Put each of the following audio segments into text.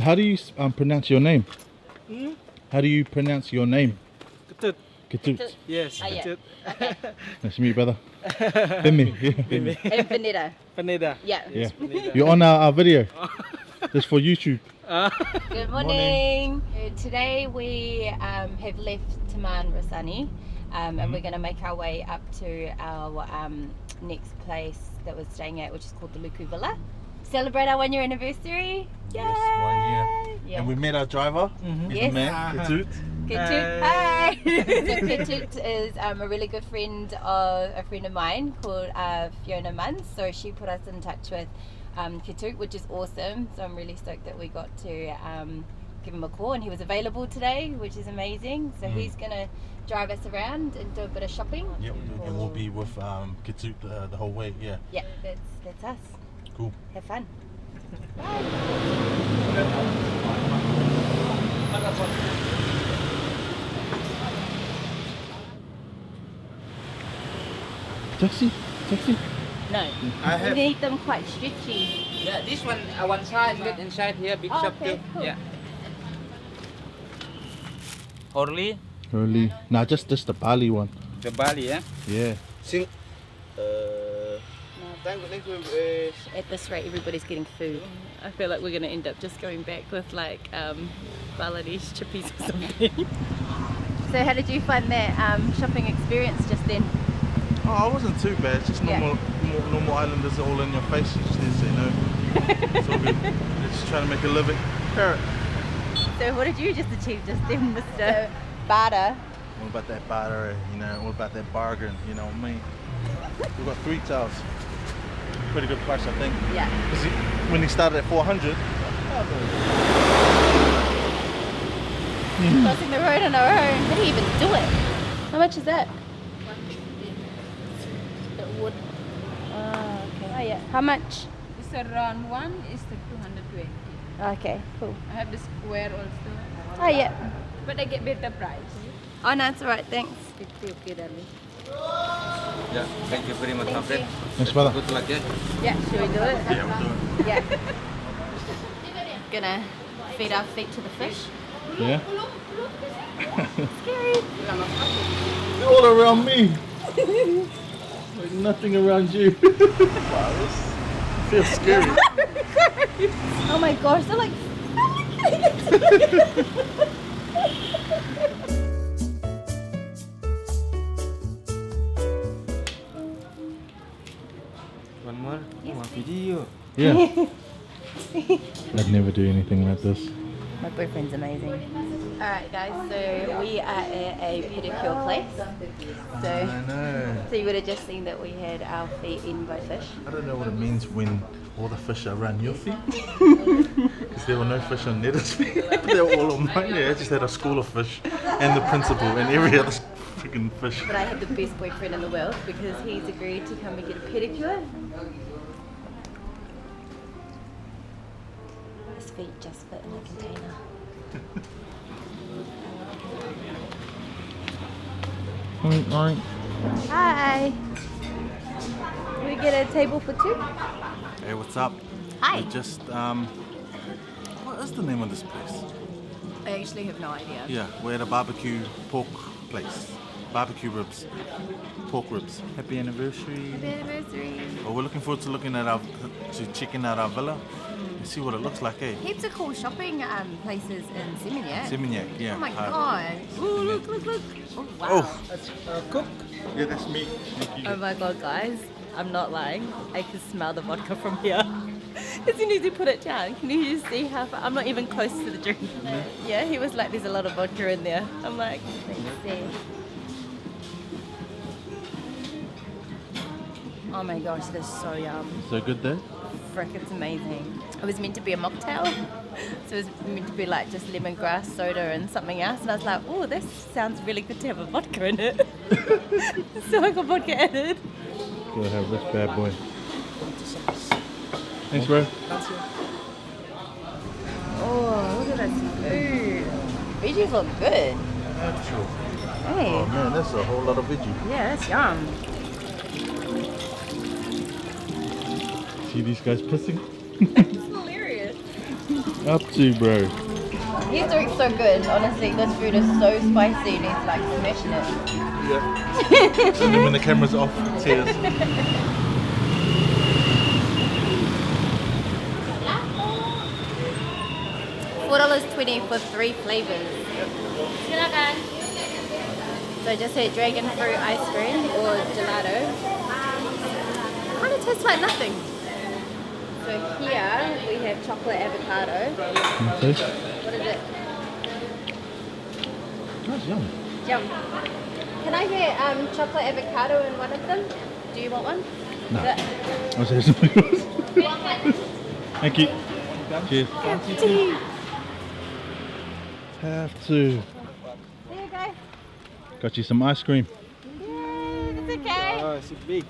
how do you pronounce your name? How do you pronounce your name? Ketut. Ketut. Yes, yeah. ketut. Okay. Nice to meet you, brother. Femi. And Vanetta. Peneda. Yeah. Yeah. Peneda. You're on our video. Just for YouTube. Good morning. Today we have left Taman Rasani and we're going to make our way up to our next place that we're staying at, which is called the Luku Villa. Celebrate our 1 year anniversary. Yay! Yes, 1 year. Yeah. And we met our driver. He's Yes. the man, Ketut. Ketut, hi! So Ketut is a really good friend of a friend of mine called Fiona Munns. So she put us in touch with Ketut, which is awesome. So I'm really stoked that we got to give him a call, and he was available today, which is amazing. So he's gonna drive us around and do a bit of shopping. Yep, and we'll be with Ketut the whole way. Yeah. Yeah, that's us. Cool. Have fun. Taxi. No, I we have. need them quite stretchy. Yeah, this one side, bit inside here, big shop Okay, too. cool. Yeah. Orly, Early. Nah, just the Bali one. the Bali, yeah. Yeah. At this rate, everybody's getting food. I feel like we're going to end up just going back with like Balinese chippies or something. So how did you find that shopping experience just then? Oh, it wasn't too bad. It's just Yeah. normal islanders all in your face. You just need to say no. It's all good. They're just trying to make a living. Parrot. So what did you just achieve just then, Mr. Barter? All about that barter, you know, all about that bargain, you know what I mean? We've got 3 towels. Pretty good price, I think. Yeah. Because when he started at 400, Crossing the road on our own. How do you even do it? How much is that? The wood. Oh, okay. Oh, yeah. How much? It's a round one is the 220. Okay, cool. I have the square also, Oh, yeah. but I get better price. Oh, no, it's alright, thanks. Okay, darling. Yeah, thank you very much, my Thank friend. thanks, brother. Good luck, yeah. Yeah, should we do it? Yeah, we'll do it. Yeah. Gonna feed our feet to the fish. Yeah? Scary. They're all around me. Like nothing around you. Wow, this feels scary. Oh my gosh, they're like. One more, one video. Yeah. I'd never do anything like this. My boyfriend's amazing. Alright guys, so we are at a pedicure place. I know. So you would have just seen that we had our feet eaten by fish. I don't know what it means when all the fish are around your feet. Because there were no fish on Netta's feet. They were all on mine. Yeah, I just had a school of fish and the principal and every other freaking fish. But I have the best boyfriend in the world because he's agreed to come and get a pedicure. His feet just fit in a container. Oink, oink. Hi! We get a table for 2? Hey, what's up? Hi! We just, what is the name of this place? I actually have no idea. Yeah, we're at a barbecue pork place. Barbecue ribs. Pork ribs. Happy anniversary. Happy anniversary! Well, we're looking forward to checking out our villa and see what it looks like, eh? Heaps of cool shopping places in Seminyak. Seminyak, yeah. Oh my Hi. god! Ooh, look! Oh wow! Oh, That's cook. yeah, that's me. Thank you. Oh my god, guys! I'm not lying. I can smell the vodka from here. As soon as he put it down, can you just see how far? I'm not even close to the drink. Yeah, he was like, "There's a lot of vodka in there." I'm like, "Let's see." Oh my gosh, this is so yum. So good there? Frick, it's amazing. It was meant to be a mocktail. So it was meant to be like just lemongrass, soda and something else. And I was like, oh, this sounds really good to have a vodka in it. So I got vodka added. Gotta have this bad boy. Thanks, bro. Oh, look at this food. Veggies look good. Natural. Hey. Oh man, that's a whole lot of veggie. Yeah, that's yum. See these guys pissing? It's hilarious. Up to, bro. He's doing so good. Honestly, this food is so spicy and he's like smashing it. Yeah. And then when the camera's off, tears. $4.20 for 3 flavors. So I just had dragon fruit ice cream or gelato. Kind of tastes like nothing. So here we have chocolate avocado. Okay. What is it? That's yum. Yum. Can I get chocolate avocado in one of them? Do you want one? No. But- I'll say something else. Thank you. Cheers. Have to. There you go. Got you some ice cream. Yay, that's okay. Oh, it's big.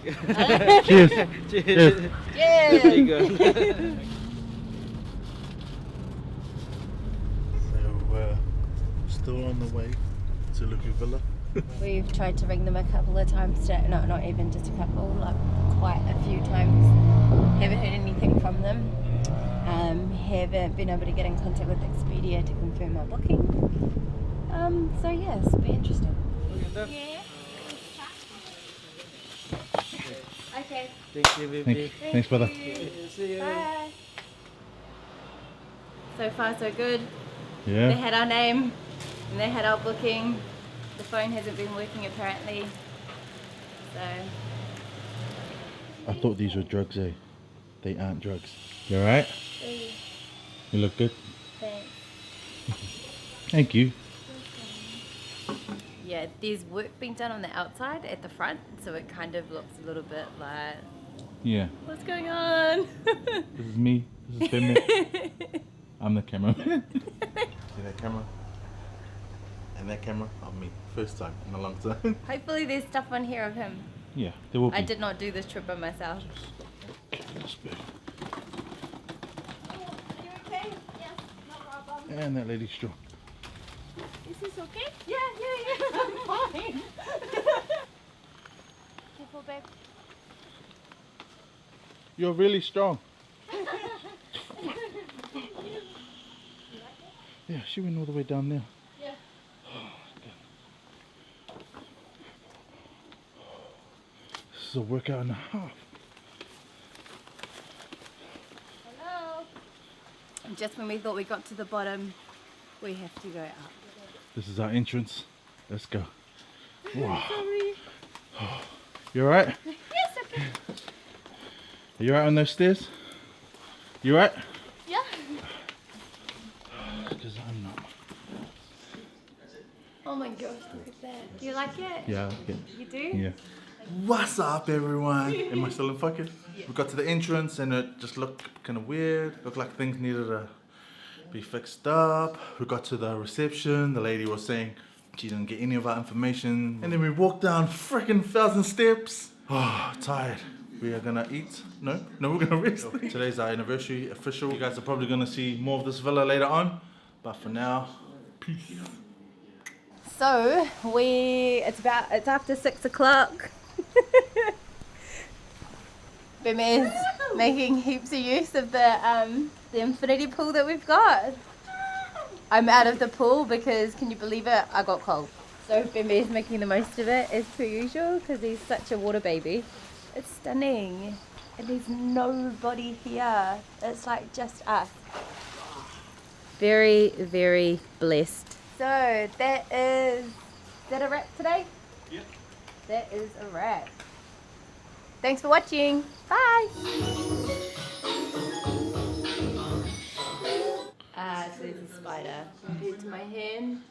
Cheers. Cheers. Yeah. So, still on the way to Luku Villa. We've tried to ring them a couple of times today. No, not even just a couple, like quite a few times. Haven't heard anything from them. Haven't been able to get in contact with Expedia to confirm our booking. So yes, it'll be interesting. Yeah. Okay. Thank you, baby. Thanks, brother. See you. Bye. So far, so good. They Yeah. had our name and they had our booking. The phone hasn't been working apparently. So I thought these were drugs, eh? They aren't drugs. You alright? You look good. thanks. Thank you. Yeah, there's work being done on the outside at the front, so it kind of looks a little bit like, Yeah. what's going on? This is me. This is Pemerika. I'm the cameraman. See that camera? And that camera? Oh, me. First time in a long time. Hopefully there's stuff on here of him. Yeah, there will be. I did not do this trip by myself. You okay? Yes, no problem. And that lady's strong. Is this okay? Yeah, I'm fine. Careful, babe. You're really strong. Yeah, she went all the way down there. Yeah. This is a workout and a half. Hello. And just when we thought we got to the bottom, we have to go up. This is our entrance. Let's go. Wow. Sorry. You alright? Yes, okay. Are you alright on those stairs? You alright? Yeah. Because I'm not. Oh my gosh, look at that. Do you like it? Yeah, okay. You do? Yeah. What's up, everyone? Am I still in focus? Yeah. We got to the entrance and it just looked kind of weird. Looked like things needed to be fixed up. We got to the reception. The lady was saying she didn't get any of our information. And then we walked down freaking 1,000 steps. Oh, tired. We are gonna eat. No, we're gonna rest. Today's our anniversary official. You guys are probably gonna see more of this villa later on. But for now, peace. So it's after 6 o'clock. Bim is making heaps of use of the infinity pool that we've got. I'm out of the pool because, can you believe it, I got cold. So Bim is making the most of it as per usual because he's such a water baby. It's stunning and there's nobody here. It's like just us. Very, very blessed. So that is that a wrap today? Yep. That is a wrap. Thanks for watching. Bye. So there's a spider compared to my hand.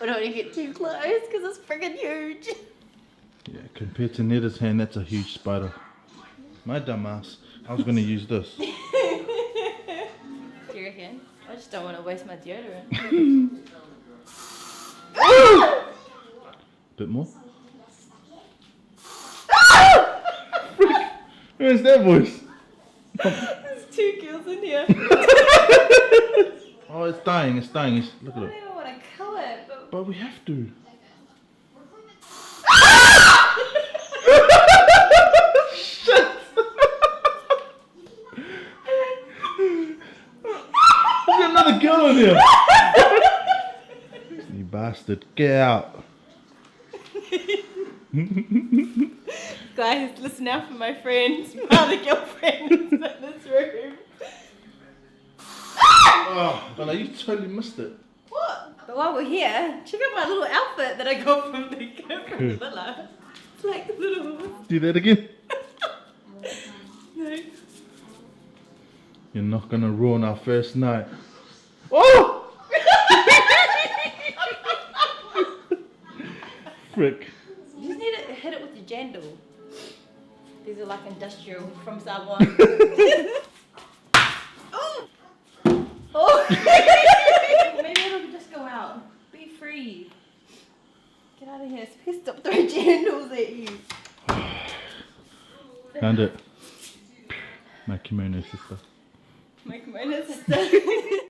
I don't want to get too close because it's freaking huge. Yeah, compared to Neda's hand, that's a huge spider. My dumbass. I was going to use this. Do you reckon? I just don't want to waste my deodorant. Bit more. Where's that voice? There's 2 girls in here. Oh, it's dying. Look I at don't it. even want to kill it, but But we have to. Shit! here. You bastard. Get out. Guys, listen out for my friends. My other girlfriend is in this room. Oh, but you totally missed it. What? But while we're here, check out my little outfit that I got from the villa. It's like a little... Do that again. No. You're not gonna ruin our first night. Oh! Frick. You just need to hit it with your jandal. These are like industrial from someone. Oh! Oh! Maybe it'll just go out. Be free. Get out of here. Please stop throwing jandals at you. Found it. My kimono sister. My kimono sister.